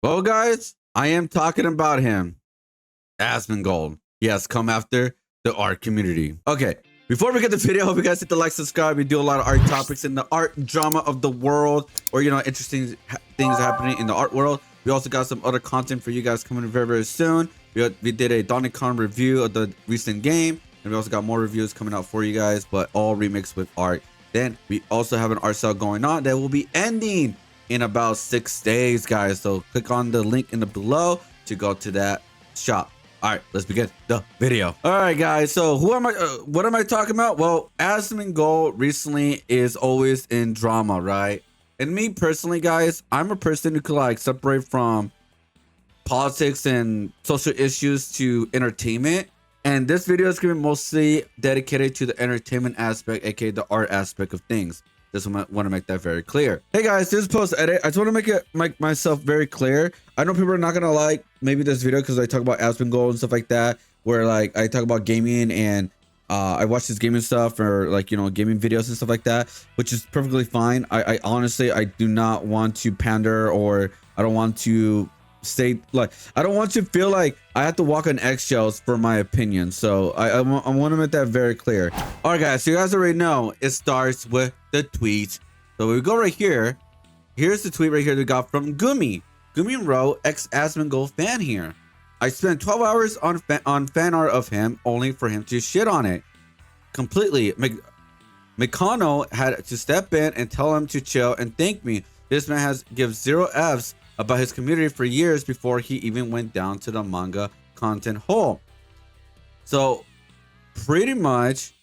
Well, guys, I am talking about him, Asmongold. He has come after the art community. Okay, before we get the video, I hope you guys hit the like, subscribe. We do a lot of art topics in the art drama of the world, or interesting things happening in the art world. We also got some other content for you guys coming very soon. We did a DonnyboiG review of the recent game, and we also got more reviews coming out for you guys, but all remixed with art. Then we also have an art sale going on that will be ending in about 6 days, guys. So click on the link in the below to go to that shop. All right, let's begin the video. All right, guys. So who am I? What am I talking about? Well, Asmongold recently is always in drama, right? And me personally, guys, I'm a person who could like separate from politics and social issues to entertainment. And this video is going to be mostly dedicated to the entertainment aspect, aka the art aspect of things. Just want to make that very clear. Hey guys, this is post edit. I just want to make myself very clear. I know people are not gonna like maybe this video because I talk about Asmongold and stuff like that, where like I talk about gaming and I watch this gaming stuff or like gaming videos and stuff like that, which is perfectly fine. I honestly I do not want to pander, or I don't want to say like I don't want to feel like I have to walk on eggshells for my opinion. So I want to make that very clear. All right, guys. So you guys already know it starts with the tweet. So we go right here. Here's the tweet right here that we got from Gumi. Gumi wrote, "Asmongold fan here. I spent 12 hours on fan art of him only for him to shit on it completely. Mikano had to step in and tell him to chill and thank me. This man has given 0 Fs about his community for years before he even went down to the manga content hole." So pretty much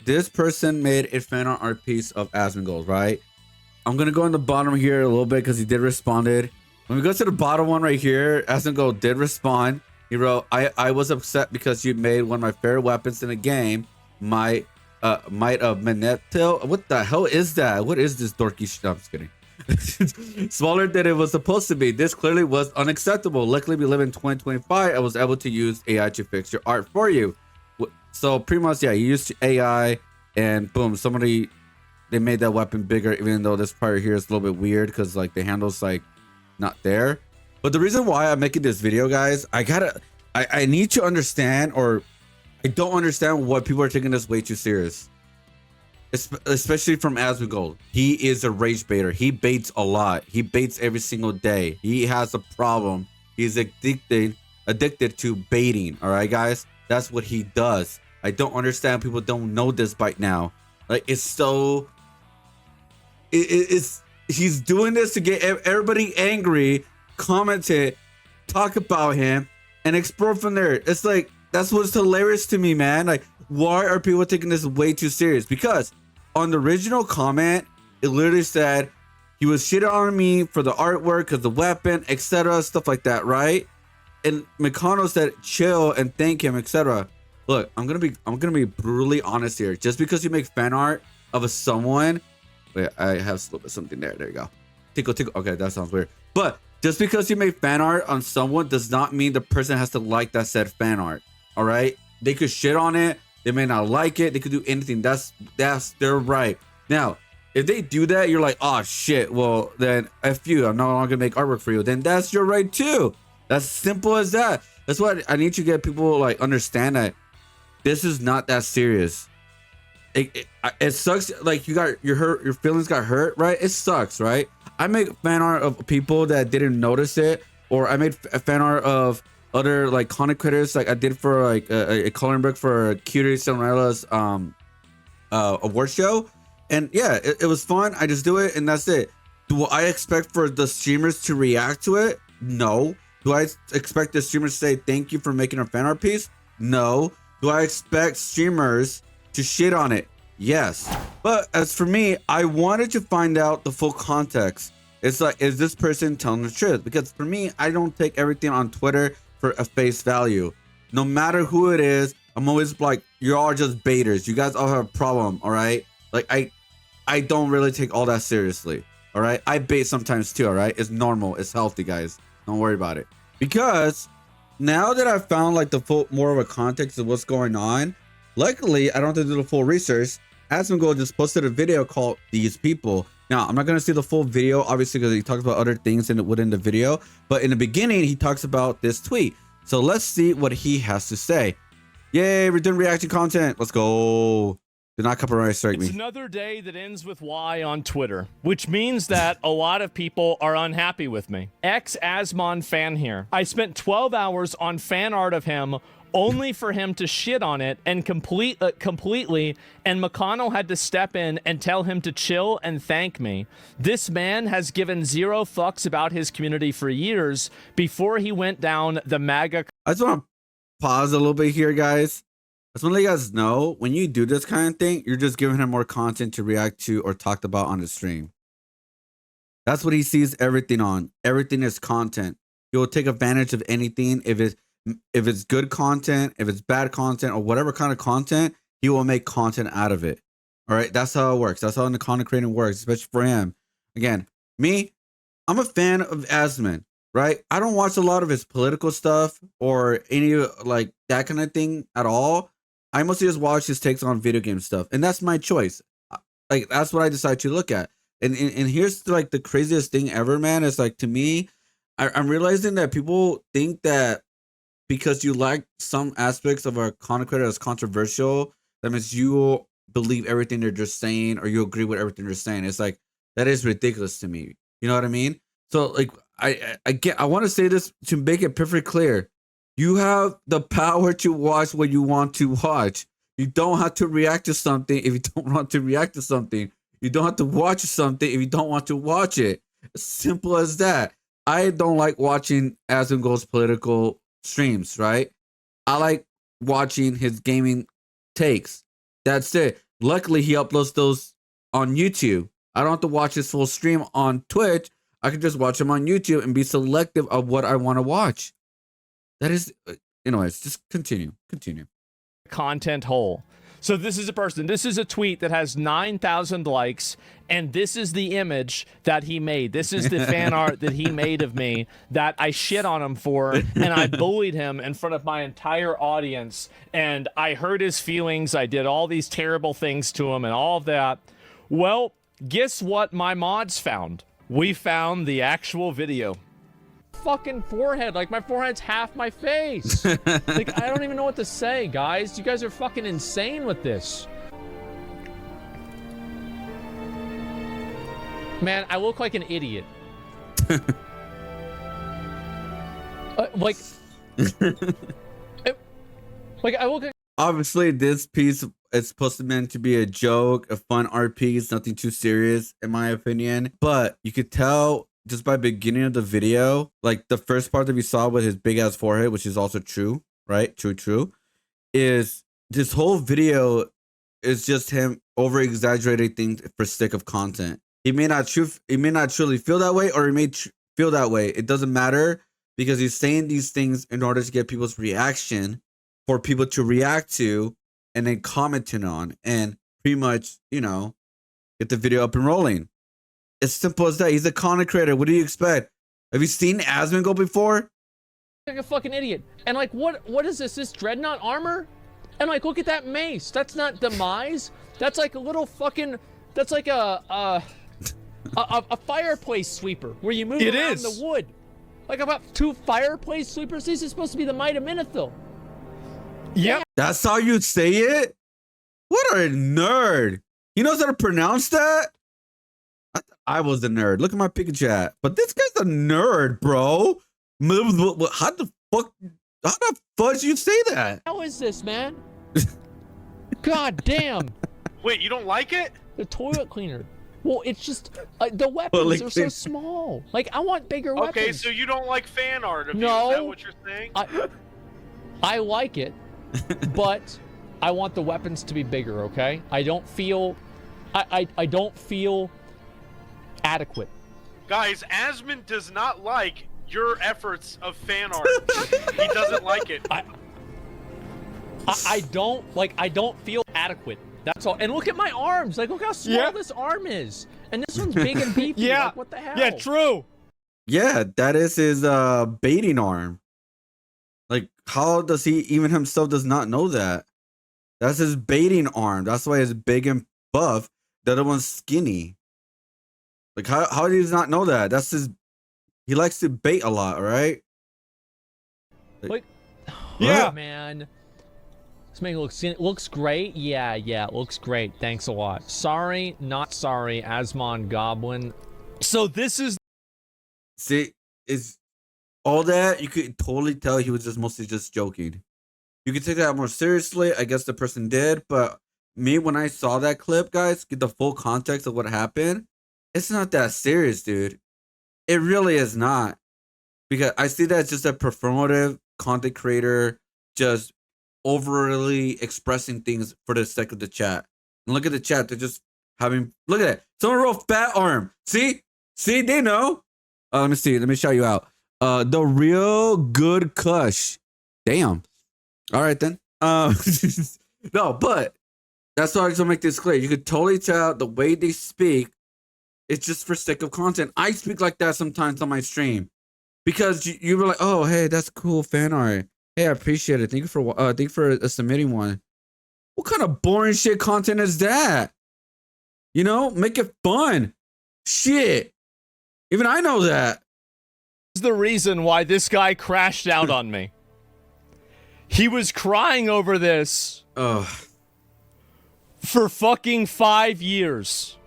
this person made a fan art piece of Asmongold, right? I'm gonna go on the bottom here a little bit because he did responded. When we go to the bottom one right here, Asmongold did respond. He wrote, I was upset because you made one of my favorite weapons in the game, might of Manetto. What the hell is that? What is this dorky shit? I'm just kidding. Smaller than it was supposed to be. This clearly was unacceptable. Luckily, we live in 2025. I was able to use AI to fix your art for you. So pretty much, yeah, you used AI and boom, they made that weapon bigger, even though this part here is a little bit weird because like the handle's like not there. But the reason why I'm making this video, guys, I need to understand, or I don't understand why people are taking this way too serious. Especially from Asmongold. He is a rage baiter. He baits a lot. He baits every single day. He has a problem. He's addicted to baiting. All right, guys, that's what he does. I don't understand people don't know this by now. Like it's so he's doing this to get everybody angry, comment it, talk about him, and explore from there. It's like that's what's hilarious to me, man. Like, why are people taking this way too serious? Because on the original comment, it literally said he was shitting on me for the artwork, because the weapon, etc., stuff like that, right? And Mikano said chill and thank him, etc. Look, I'm gonna be brutally honest here. Just because you make fan art of someone, wait, I have something there. There you go. Tickle. Okay, that sounds weird. But just because you make fan art on someone does not mean the person has to like that said fan art. All right, they could shit on it. They may not like it. They could do anything. That's their right. Now, if they do that, you're like, oh shit. Well, then F you. I'm no longer gonna make artwork for you. Then that's your right too. That's simple as that. That's why I need to get people like understand that this is not that serious. It sucks. Like you got your feelings got hurt, right? It sucks, right? I make fan art of people that didn't notice it, or I made fan art of other like content creators, like I did for like a coloring book for Cutie Cinderella's award show, and yeah, it was fun. I just do it, and that's it. Do I expect for the streamers to react to it? No. Do I expect the streamers to say thank you for making a fan art piece? No. Do I expect streamers to shit on it? Yes. But as for me, I wanted to find out the full context. It's like, is this person telling the truth? Because for me, I don't take everything on Twitter for a face value. No matter who it is, I'm always like, you're all just baiters. You guys all have a problem, all right? Like, I don't really take all that seriously, all right? I bait sometimes too, all right? It's normal. It's healthy, guys. Don't worry about it. Because now that I've found like the full, more of a context of what's going on, luckily, I don't have to do the full research. Asmongold just posted a video called These People. Now, I'm not going to see the full video, obviously, because he talks about other things within the video. But in the beginning, he talks about this tweet. So let's see what he has to say. Yay, we're doing reaction content. Let's go. Do not copyright strike me. It's another day that ends with Y on Twitter, which means that a lot of people are unhappy with me. Asmongold Fan here. I spent 12 hours on fan art of him only for him to shit on it and completely, and McConnell had to step in and tell him to chill and thank me. This man has given zero fucks about his community for years before he went down the MAGA. I just want to pause a little bit here, guys. I just want to let you guys know, when you do this kind of thing, you're just giving him more content to react to or talked about on the stream. That's what he sees everything on. Everything is content. He will take advantage of anything. If it's good content, if it's bad content, or whatever kind of content, he will make content out of it. All right, that's how it works. That's how the content creating works, especially for him. Again, me, I'm a fan of Asmon, right? I don't watch a lot of his political stuff or any like that kind of thing at all. I mostly just watch his takes on video game stuff, and that's my choice. Like, that's what I decide to look at. And here's like the craziest thing ever, man. It's like, to me, I'm realizing that people think that because you like some aspects of a content creator as controversial, that means you believe everything they're just saying or you agree with everything they're saying. It's like, that is ridiculous to me. You know what I mean? So like, I want to say this to make it perfectly clear. You have the power to watch what you want to watch. You don't have to react to something if you don't want to react to something. You don't have to watch something if you don't want to watch it. Simple as that. I don't like watching Asmongold's political streams, right? I like watching his gaming takes. That's it. Luckily, he uploads those on YouTube. I don't have to watch his full stream on Twitch. I can just watch him on YouTube and be selective of what I want to watch. That is, anyways, just continue. Content hole. So this is a person, this is a tweet that has 9,000 likes, and this is the image that he made. This is the fan art that he made of me that I shit on him for, and I bullied him in front of my entire audience, and I hurt his feelings. I did all these terrible things to him and all of that. Well, guess what my mods found? We found the actual video. Fucking forehead, like my forehead's half my face. Like, I don't even know what to say, guys. You guys are fucking insane with this. Man, I look like an idiot. Like I look like... Obviously, this piece is supposed to meant to be a joke, a fun art piece, nothing too serious, in my opinion. But you could tell just by beginning of the video, like the first part that we saw with his big ass forehead, which is also true, right? True, is this whole video is just him over exaggerating things for sake of content. He may not truly feel that way, or he may feel that way. It doesn't matter, because he's saying these things in order to get people's reaction, for people to react to and then commenting on, and pretty much, you know, get the video up and rolling. It's simple as that. He's a content creator. What do you expect? Have you seen Asmongold before? Like a fucking idiot. And like, what is this? This dreadnought armor? And like, look at that mace. That's not demise. That's like a little fucking. That's like a fireplace sweeper where you move around the wood. Like about 2 fireplace sweepers. This is supposed to be the Might of Minithil. Yep. That's how you say it? What a nerd. He knows how to pronounce that? I was a nerd. Look at my picture chat. But this guy's a nerd, bro. How the fuck you say that? How is this, man? God damn. Wait, you don't like it? The toilet cleaner. Well, it's just the weapons are so small. Like, I want bigger weapons. Okay, so you don't like fan art of you? Is that what you're saying? I like it, but I want the weapons to be bigger. Okay, I don't feel adequate. Guys, Asmon does not like your efforts of fan art. He doesn't like it. I don't feel adequate. That's all. And look at my arms. Like, look how small this arm is. And this one's big and beefy. Yeah. Like, what the hell? Yeah, true. Yeah, that is his baiting arm. Like, how does he even himself does not know that? That's his baiting arm. That's why it's big and buff. The other one's skinny. Like, how do you not know that? That's his. He likes to bait a lot, all right? Like, Yeah, man. This man looks great. Yeah, it looks great. Thanks a lot. Sorry, not sorry, Asmon Goblin. so this is See, is all that you could totally tell he was just mostly just joking. You could take that more seriously. I guess the person did, but me, when I saw that clip, guys, get the full context of what happened. It's not that serious, dude. It really is not. Because I see that as just a performative content creator just overly expressing things for the sake of the chat. And look at the chat. They're just having, look at it. Someone wrote fat arm. See, they know. Let me see. Let me shout you out. The real good Kush. Damn. All right then. No, but that's why I just want to make this clear. You could totally tell the way they speak. It's just for sake of content. I speak like that sometimes on my stream because you were like, "Oh, hey, that's cool fan art. Hey, I appreciate it. Thank you for submitting one." What kind of boring shit content is that? You know, make it fun. Shit. Even I know that. the reason why this guy crashed out on me. He was crying over this for fucking 5 years.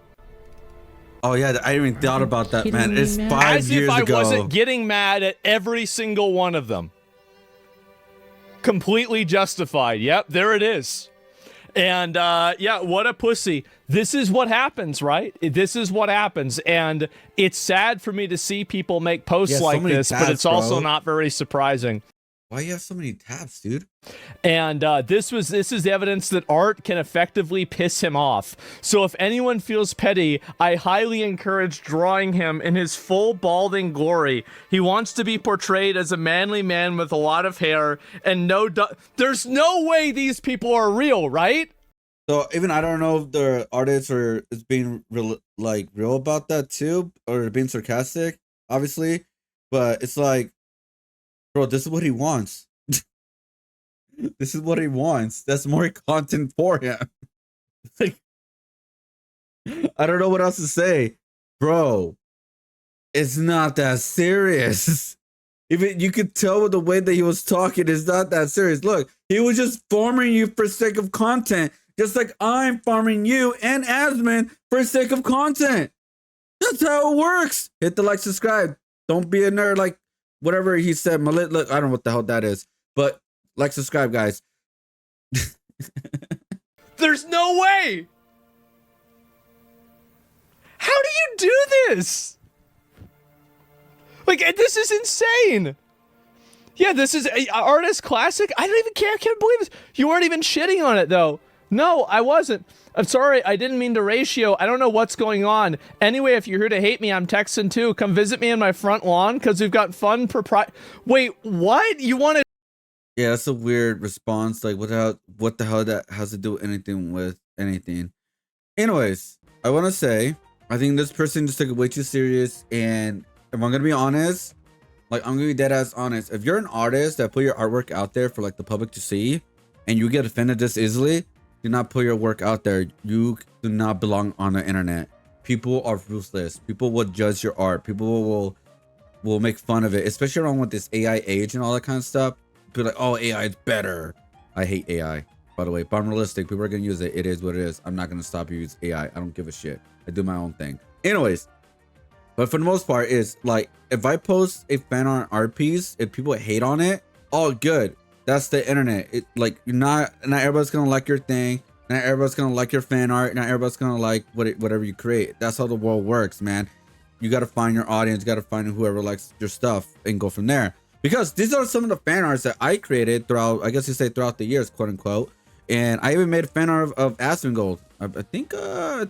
Oh yeah, I didn't even thought about that, man. It's 5 years ago. As if I wasn't getting mad at every single one of them. Completely justified. Yep, there it is. And yeah, what a pussy. This is what happens, right? This is what happens. And it's sad for me to see people make posts like this, but it's also not very surprising. Why you have so many tabs, dude? And this is evidence that art can effectively piss him off. So if anyone feels petty, I highly encourage drawing him in his full balding glory. He wants to be portrayed as a manly man with a lot of hair and there's no way these people are real, right? So even I don't know if the artist is being real about that too, or being sarcastic, obviously. But it's like, bro, this is what he wants. This is what he wants. That's more content for him. Like, I don't know what else to say. Bro, it's not that serious. Even you could tell with the way that he was talking, it's not that serious. Look, he was just farming you for sake of content. Just like I'm farming you and Asmon for sake of content. That's how it works. Hit the like, subscribe. Don't be a nerd like whatever he said. Look, I don't know what the hell that is. But like, subscribe, guys. There's no way. How do you do this? Like, this is insane. Yeah, this is an artist classic. I don't even care. I can't believe this. You weren't even shitting on it, though. No, I wasn't. I'm sorry. I didn't mean to ratio. I don't know what's going on. Anyway, if you're here to hate me, I'm texting too. Come visit me in my front lawn because we've got fun Wait, what? You want to? Yeah, that's a weird response. Like, what the hell that has to do anything with anything? Anyways, I want to say, I think this person just took it way too serious. And if I'm going to be honest, like, I'm going to be dead ass honest. If you're an artist that put your artwork out there for like the public to see and you get offended this easily, do not put your work out there. You do not belong on the internet. People are ruthless. People will judge your art. People will make fun of it, especially around with this AI age and all that kind of stuff. Be like, oh, AI is better. I hate AI, by the way, but I'm realistic. People are gonna use it. It is what it is. I'm not gonna stop you use AI. I don't give a shit. I do my own thing. Anyways, but for the most part, is like if I post a fan art piece, if people hate on it, all good. That's the internet. It like not everybody's gonna like your thing. Not everybody's gonna like your fan art. Not everybody's gonna like whatever you create. That's how the world works, man. You gotta find your audience. You gotta find whoever likes your stuff and go from there. Because these are some of the fan arts that I created throughout, I guess you say throughout the years, quote unquote. And I even made a fan art of Asmongold. I think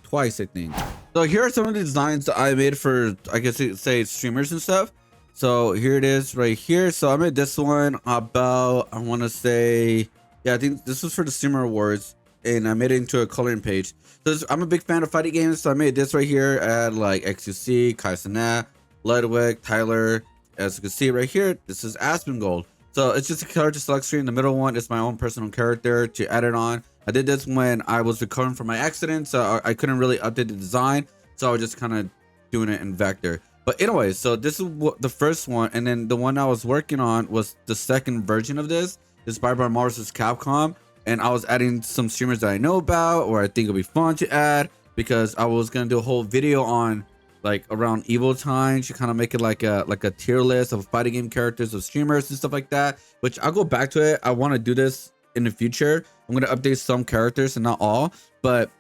twice, I think. So here are some of the designs that I made for, I guess you say, streamers and stuff. So here it is right here. So I made this one about, I want to say, yeah, I think this was for the streamer awards. And I made it into a coloring page. So I'm a big fan of fighting games. So I made this right here at like XUC, Kai Cenat, Ludwig, Tyler. As you can see right here, this is Asmongold. So it's just a character select screen. The middle one is my own personal character to add it on. I did this when I was recovering from my accident, so I couldn't really update the design. So I just kind of doing it in vector. But anyway, so this is what the first one, and then the one I was working on was the second version of this, inspired by Marvel vs. Capcom. And I was adding some streamers that I know about, or I think it'll be fun to add, because I was gonna do a whole video on like around Evo times. You kind of make it like a tier list of fighting game characters of streamers and stuff like that. Which I'll go back to it. I want to do this in the future. I'm gonna update some characters and not all, but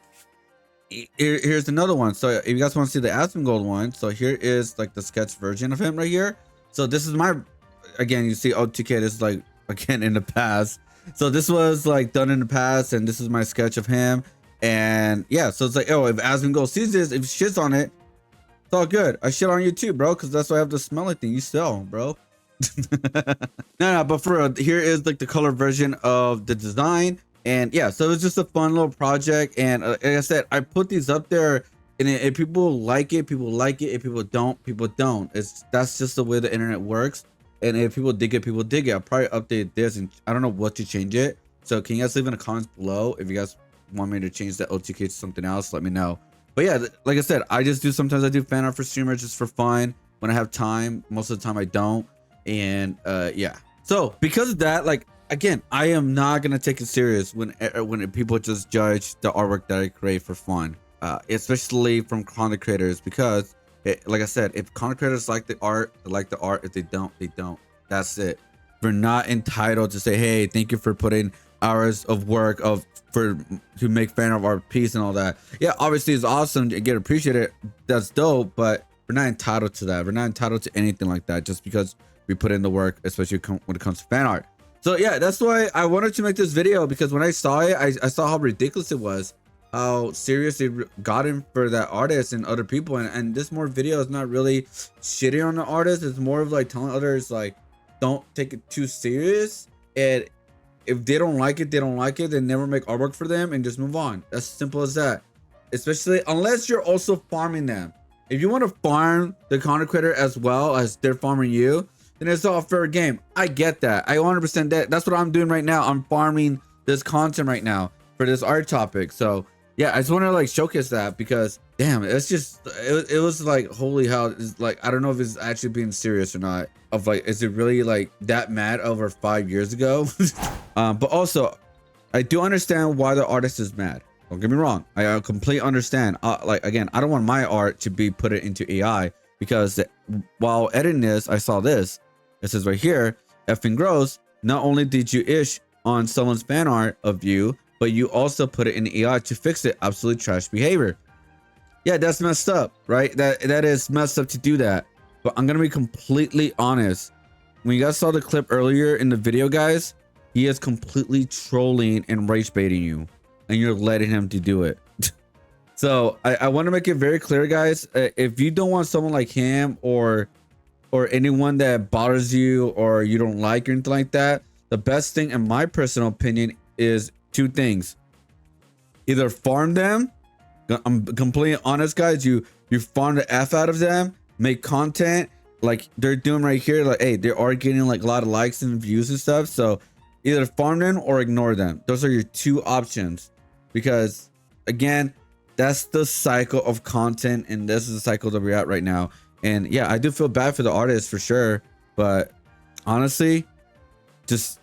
here's another one. So if you guys want to see the Asmongold one, so here is like the sketch version of him right here. So this is my, again, you see O2K, this is like again in the past. So this was like done in the past, and this is my sketch of him. And yeah, so it's like, oh, if Asmongold sees this, if he shits on it, it's all good. I shit on you too, bro, because that's why I have the smelly thing. You sell, bro. No, but for real, here is like the color version of the design. And yeah, so it's just a fun little project. And like I said, I put these up there, and if people like it, people like it. If people don't, people don't. That's just the way the internet works. And if people dig it, people dig it. I'll probably update this, and I don't know what to change it. So can you guys leave in the comments below if you guys want me to change that OTK to something else? Let me know. But yeah, like I said, sometimes I do fan art for streamers just for fun when I have time. Most of the time I don't. And yeah, so because of that, like, again, I am not gonna take it serious when people just judge the artwork that I create for fun, especially from content creators, because like I said, if content creators like the art, they like the art. If they don't, they don't. That's it. We're not entitled to say, hey, thank you for putting hours of work to make fan of our piece and all that. Yeah, obviously it's awesome to get appreciated. That's dope, but we're not entitled to that. We're not entitled to anything like that just because we put in the work, especially when it comes to fan art. So yeah, that's why I wanted to make this video, because when I saw it, I saw how ridiculous it was, how serious it got him for that artist and other people. And this more video is not really shitting on the artist. It's more of like telling others, like, don't take it too serious. And if they don't like it, they don't like it. Then never make artwork for them and just move on. That's simple as that. Especially unless you're also farming them. If you want to farm the content creator as well as they're farming you, then it's all fair game. I get that. I 100% that's what I'm doing right now. I'm farming this content right now for this art topic. So yeah, I just want to like showcase that, because damn, it's just it was like, holy hell. It's like, I don't know if it's actually being serious or not. Of like, is it really like that mad over 5 years ago? But also, I do understand why the artist is mad. Don't get me wrong. I completely understand. Like, again, I don't want my art to be put into AI, because while editing this, I saw this. It says right here, effing gross. Not only did you ish on someone's fan art of you, but you also put it in AI to fix it. Absolute trash behavior. Yeah, that's messed up, right? That is messed up to do that. But I'm gonna be completely honest. When you guys saw the clip earlier in the video, guys, he is completely trolling and rage baiting you, and you're letting him to do it. So I want to make it very clear, guys. If you don't want someone like him, or anyone that bothers you or you don't like or anything like that, the best thing, in my personal opinion, is two things. Either farm them. I'm completely honest, guys. You farm the F out of them, make content like they're doing right here. Like, hey, they are getting like a lot of likes and views and stuff. So either farm them or ignore them. Those are your two options, because again, that's the cycle of content, and this is the cycle that we're at right now. And yeah, I do feel bad for the artist for sure, but honestly, just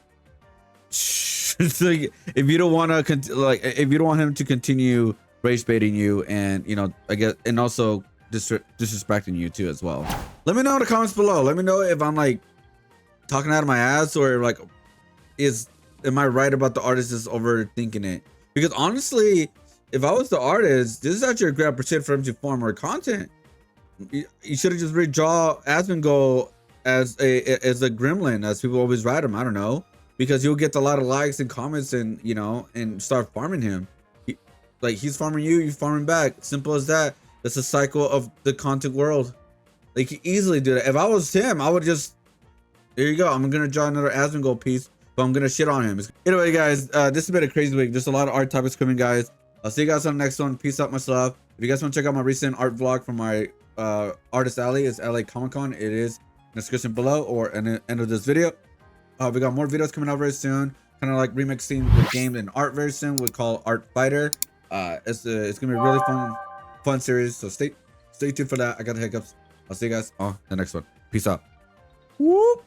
like, if you don't want to if you don't want him to continue rage baiting you, and I guess, and also disrespecting you too as well. Let me know in the comments below. Let me know if I'm like talking out of my ass, or like, am I right about the artist is overthinking it? Because honestly, if I was the artist, this is actually a great opportunity for him to form more content. You should have just redraw Asmongold as a gremlin, as people always write him. I don't know, because you'll get a lot of likes and comments, and and start farming him. He's farming you, you farming back. Simple as that. That's a cycle of the content world. Like, you easily do that. If I was him, I would just, there you go. I'm gonna draw another Asmongold piece, but I'm gonna shit on him. Anyway, guys, this has been a crazy week. There's a lot of art topics coming, guys. I'll see you guys on the next one. Peace out, much love. If you guys want to check out my recent art vlog from my Artist Alley, it's LA Comic Con. It is in the description below or in the end of this video. We got more videos coming out very soon, kind of like remixing the game and art very soon. We call Art Fighter. It's gonna be a really fun series. So stay Stay tuned for that. I got the hiccups. I'll see you guys on the next one. Peace out. Whoop.